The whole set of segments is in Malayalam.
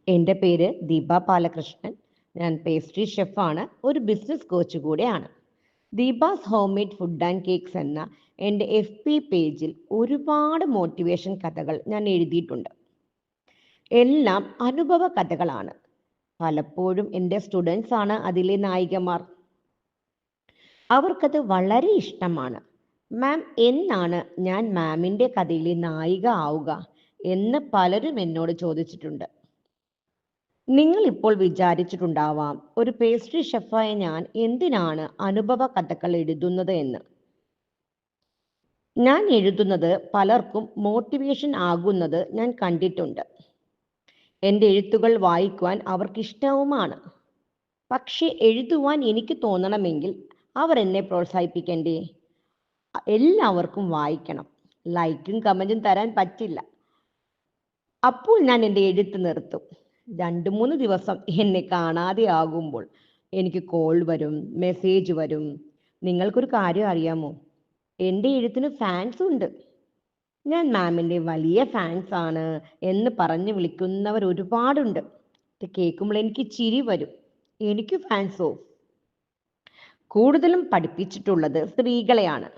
എൻ്റെ പേര് ദീപ ബാലകൃഷ്ണൻ. ഞാൻ പേസ്ട്രി ഷെഫാണ്, ഒരു ബിസിനസ് കോച്ച് കൂടെയാണ്. Deepa's home made food and cakes എന്ന എൻ്റെ FB പേജിൽ ഒരുപാട് മോട്ടിവേഷൻ കഥകൾ ഞാൻ എഴുതിയിട്ടുണ്ട്. എല്ലാം അനുഭവ കഥകളാണ്. പലപ്പോഴും എൻ്റെ സ്റ്റുഡൻസ് ആണ് അതിലെ നായികമാർ. അവർക്കത് വളരെ ഇഷ്ടമാണ്. മാം, എന്നാണ് ഞാൻ മാമിൻ്റെ കഥയിലെ നായിക ആവുക എന്ന് പലരും എന്നോട് ചോദിച്ചിട്ടുണ്ട്. നിങ്ങൾ ഇപ്പോൾ വിചാരിച്ചിട്ടുണ്ടാവാം, ഒരു പേസ്ട്രി ഷെഫായ ഞാൻ എന്തിനാണ് അനുഭവ കഥകൾ എഴുതുന്നത് എന്ന്. ഞാൻ എഴുതുന്നത് പലർക്കും മോട്ടിവേഷൻ ആകുന്നത് ഞാൻ കണ്ടിട്ടുണ്ട്. എൻ്റെ എഴുത്തുകൾ വായിക്കുവാൻ അവർക്ക് ഇഷ്ടവുമാണ്. പക്ഷെ എഴുതുവാൻ എനിക്ക് തോന്നണമെങ്കിൽ അവർ എന്നെ പ്രോത്സാഹിപ്പിക്കണ്ടേ? എല്ലാവർക്കും വായിക്കണം, ലൈക്കും കമൻറ്റും തരാൻ പറ്റില്ല. അപ്പോൾ ഞാൻ എൻ്റെ എഴുത്ത് നിർത്തും. 2-3 ദിവസം എന്നെ കാണാതെ ആകുമ്പോൾ എനിക്ക് കോൾ വരും, മെസ്സേജ് വരും. നിങ്ങൾക്കൊരു കാര്യം അറിയാമോ? എൻ്റെ എഴുത്തിന് ഫാൻസ് ഉണ്ട്. ഞാൻ മാമിൻ്റെ വലിയ ഫാൻസ് ആണ് എന്ന് പറഞ്ഞ് വിളിക്കുന്നവർ ഒരുപാടുണ്ട്. ഇത് കേൾക്കുമ്പോൾ എനിക്ക് ചിരി വരും. എനിക്ക് ഫാൻസോ? കൂടുതലും പഠിപ്പിച്ചിട്ടുള്ളത് സ്ത്രീകളെയാണ്.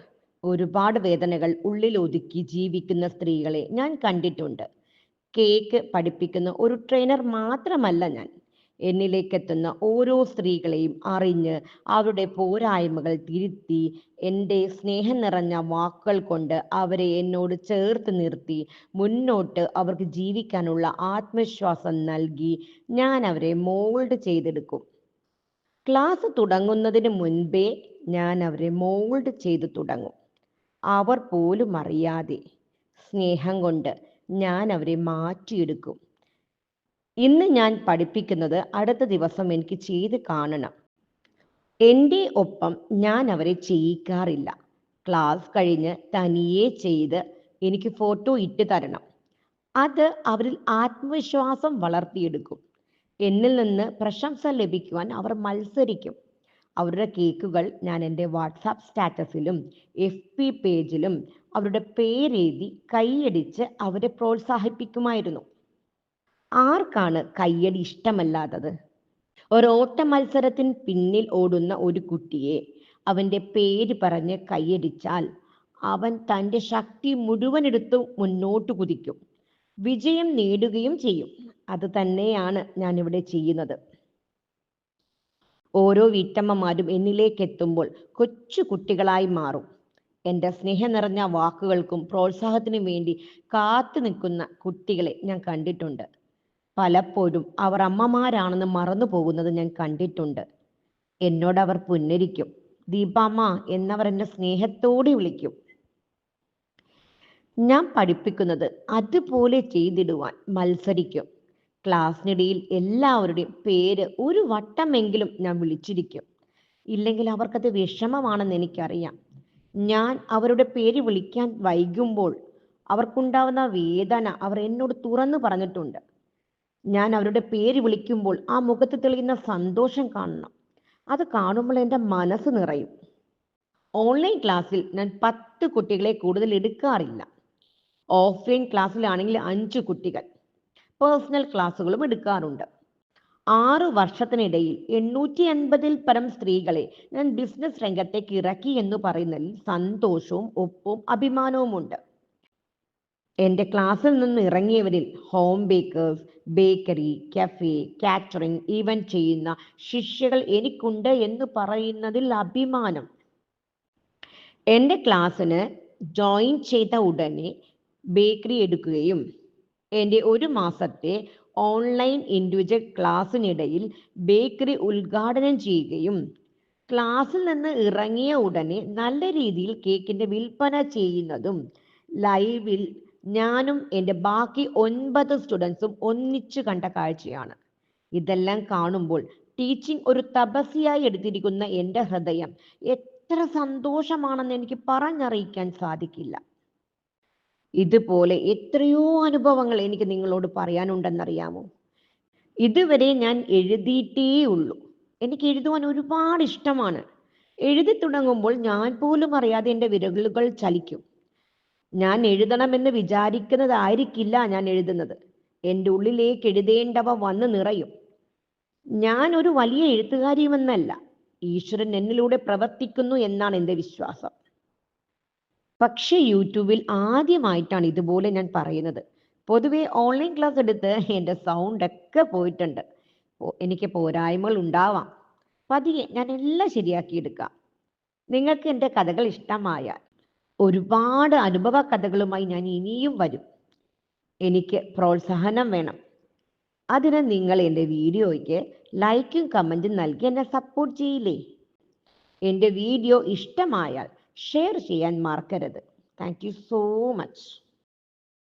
ഒരുപാട് വേദനകൾ ഉള്ളിൽ ഒതുക്കി ജീവിക്കുന്ന സ്ത്രീകളെ ഞാൻ കണ്ടിട്ടുണ്ട്. കേക്ക് പഠിപ്പിക്കുന്ന ഒരു ട്രെയിനർ മാത്രമല്ല ഞാൻ. എന്നിലേക്ക് എത്തുന്ന ഓരോ സ്ത്രീകളെയും അറിഞ്ഞ് അവരുടെ പോരായ്മകൾ തിരുത്തി എൻ്റെ സ്നേഹം നിറഞ്ഞ വാക്കുകൾ കൊണ്ട് അവരെ എന്നോട് ചേർത്ത് നിർത്തി മുന്നോട്ട് അവർക്ക് ജീവിക്കാനുള്ള ആത്മവിശ്വാസം നൽകി ഞാൻ അവരെ മോൾഡ് ചെയ്തെടുക്കും. ക്ലാസ് തുടങ്ങുന്നതിന് മുൻപേ ഞാൻ അവരെ മോൾഡ് ചെയ്ത് തുടങ്ങും. അവർ പോലും അറിയാതെ സ്നേഹം കൊണ്ട് ഞാൻ അവരെ മാറ്റിയെടുക്കും. ഇന്ന് ഞാൻ പഠിപ്പിക്കുന്നത് അടുത്ത ദിവസം എനിക്ക് ചെയ്ത് കാണണം. എൻ്റെ ഒപ്പം ഞാൻ അവരെ ചെയ്യിക്കാറില്ല. ക്ലാസ് കഴിഞ്ഞ് തനിയെ ചെയ്ത് എനിക്ക് ഫോട്ടോ ഇട്ട് തരണം. അത് അവരിൽ ആത്മവിശ്വാസം വളർത്തിയെടുക്കും. എന്നിൽ നിന്ന് പ്രശംസ ലഭിക്കുവാൻ അവർ മത്സരിക്കും. അവരുടെ കേക്കുകൾ ഞാൻ എൻ്റെ വാട്സാപ്പ് സ്റ്റാറ്റസിലും FB പേജിലും അവരുടെ പേരെഴുതി കൈയടിച്ച് അവരെ പ്രോത്സാഹിപ്പിക്കുമായിരുന്നു. ആർക്കാണ് കയ്യടി ഇഷ്ടമല്ലാത്തത്? ഒരോട്ട മത്സരത്തിന് പിന്നിൽ ഓടുന്ന ഒരു കുട്ടിയെ അവൻ്റെ പേര് പറഞ്ഞ് കൈയടിച്ചാൽ അവൻ തൻ്റെ ശക്തി മുഴുവൻ എടുത്ത് മുന്നോട്ട് കുതിക്കും, വിജയം നേടുകയും ചെയ്യും. അത് തന്നെയാണ് ഞാൻ ഇവിടെ ചെയ്യുന്നത്. ഓരോ വീട്ടമ്മമാരും എന്നിലേക്ക് എത്തുമ്പോൾ കൊച്ചു കുട്ടികളായി മാറും. എൻ്റെ സ്നേഹം നിറഞ്ഞ വാക്കുകൾക്കും പ്രോത്സാഹത്തിനും വേണ്ടി കാത്തു നിൽക്കുന്ന കുട്ടികളെ ഞാൻ കണ്ടിട്ടുണ്ട്. പലപ്പോഴും അവർ അമ്മമാരാണെന്ന് മറന്നു പോകുന്നത് ഞാൻ കണ്ടിട്ടുണ്ട്. എന്നോട് അവർ പുന്നരിക്കും, ദീപാമ്മ എന്നവർ എന്നെ സ്നേഹത്തോടെ വിളിക്കും. ഞാൻ പഠിപ്പിക്കുന്നത് അതുപോലെ ചെയ്തിടുവാൻ മത്സരിക്കും. ക്ലാസ്സിനിടയിൽ എല്ലാവരുടെയും പേര് ഒരു വട്ടമെങ്കിലും ഞാൻ വിളിച്ചിരിക്കും. ഇല്ലെങ്കിൽ അവർക്കത് വിഷമമാണെന്ന് എനിക്കറിയാം. ഞാൻ അവരുടെ പേര് വിളിക്കാൻ വൈകുമ്പോൾ അവർക്കുണ്ടാവുന്ന വേദന അവർ എന്നോട് തുറന്നു പറഞ്ഞിട്ടുണ്ട്. ഞാൻ അവരുടെ പേര് വിളിക്കുമ്പോൾ ആ മുഖത്ത് തെളിയുന്ന സന്തോഷം കാണണം. അത് കാണുമ്പോൾ എൻ്റെ മനസ്സ് നിറയും. ഓൺലൈൻ ക്ലാസ്സിൽ ഞാൻ 10 കുട്ടികളെ കൂടുതൽ എടുക്കാറില്ല. ഓഫ്ലൈൻ ക്ലാസ്സിലാണെങ്കിൽ 5 കുട്ടികൾ. പേഴ്സണൽ ക്ലാസ്സുകളും എടുക്കാറുണ്ട്. 6 വർഷത്തിനിടയിൽ 850-ൽ പരം സ്ത്രീകളെ ഞാൻ ബിസിനസ് രംഗത്തേക്ക് ഇറക്കി എന്ന് പറയുന്നതിൽ സന്തോഷവും ഒപ്പവും അഭിമാനവുമുണ്ട്. എൻ്റെ ക്ലാസ്സിൽ നിന്ന് ഇറങ്ങിയവരിൽ home bakers, bakery, cafe, catering event ചെയ്യുന്ന ശിഷ്യകൾ എനിക്കുണ്ട് എന്ന് പറയുന്നതിൽ അഭിമാനം. എൻ്റെ ക്ലാസ്സിന് ജോയിൻ ചെയ്ത ഉടനെ ബേക്കറി എടുക്കുകയും എൻ്റെ 1 മാസത്തെ ഓൺലൈൻ ഇൻഡിവിജ്വൽ ക്ലാസ്സിനിടയിൽ ബേക്കറി ഉദ്ഘാടനം ചെയ്യുകയും ക്ലാസ്സിൽ നിന്ന് ഇറങ്ങിയ ഉടനെ നല്ല രീതിയിൽ കേക്കിൻ്റെ വിൽപ്പന ചെയ്യുന്നതും ലൈവിൽ ഞാനും എൻ്റെ ബാക്കി 9 സ്റ്റുഡൻസും ഒന്നിച്ചു കണ്ട കാഴ്ചയാണ്. ഇതെല്ലാം കാണുമ്പോൾ ടീച്ചിങ് ഒരു തപസ്യയായി എടുത്തിരിക്കുന്ന എൻ്റെ ഹൃദയം എത്ര സന്തോഷമാണെന്ന് എനിക്ക് പറഞ്ഞറിയിക്കാൻ സാധിക്കില്ല. ഇതുപോലെ എത്രയോ അനുഭവങ്ങൾ എനിക്ക് നിങ്ങളോട് പറയാനുണ്ടെന്നറിയാമോ? ഇതുവരെ ഞാൻ എഴുതിയിട്ടേ ഉള്ളൂ. എനിക്ക് എഴുതുവാൻ ഒരുപാട് ഇഷ്ടമാണ്. എഴുതി തുടങ്ങുമ്പോൾ ഞാൻ പോലും അറിയാതെ എൻ്റെ വിരലുകൾ ചലിക്കും. ഞാൻ എഴുതണമെന്ന് വിചാരിക്കുന്നതായിരിക്കില്ല ഞാൻ എഴുതുന്നത്. എൻ്റെ ഉള്ളിലേക്ക് എഴുതേണ്ടവ വന്ന് നിറയും. ഞാൻ ഒരു വലിയ എഴുത്തുകാരിയുമെന്നല്ല, ഈശ്വരൻ എന്നിലൂടെ പ്രവർത്തിക്കുന്നു എന്നാണ് എൻ്റെ വിശ്വാസം. പക്ഷേ യൂട്യൂബിൽ ആദ്യമായിട്ടാണ് ഇതുപോലെ ഞാൻ പറയുന്നത്. പൊതുവെ ഓൺലൈൻ ക്ലാസ് എടുത്ത് എൻ്റെ സൗണ്ട് ഒക്കെ പോയിട്ടുണ്ട്. എനിക്ക് പോരായ്മകൾ ഉണ്ടാവാം. പതിയെ ഞാൻ എല്ലാം ശരിയാക്കിയെടുക്കാം. നിങ്ങൾക്ക് എൻ്റെ കഥകൾ ഇഷ്ടമായാൽ ഒരുപാട് അനുഭവ കഥകളുമായി ഞാൻ ഇനിയും വരും. എനിക്ക് പ്രോത്സാഹനം വേണം. അതിന് നിങ്ങൾ എൻ്റെ വീഡിയോയ്ക്ക് ലൈക്കും കമൻറ്റും നൽകി എന്നെ സപ്പോർട്ട് ചെയ്യില്ലേ? എൻ്റെ വീഡിയോ ഇഷ്ടമായാൽ ഷെയർ ചെയ്യാൻ മറക്കരുത്. Thank you so much.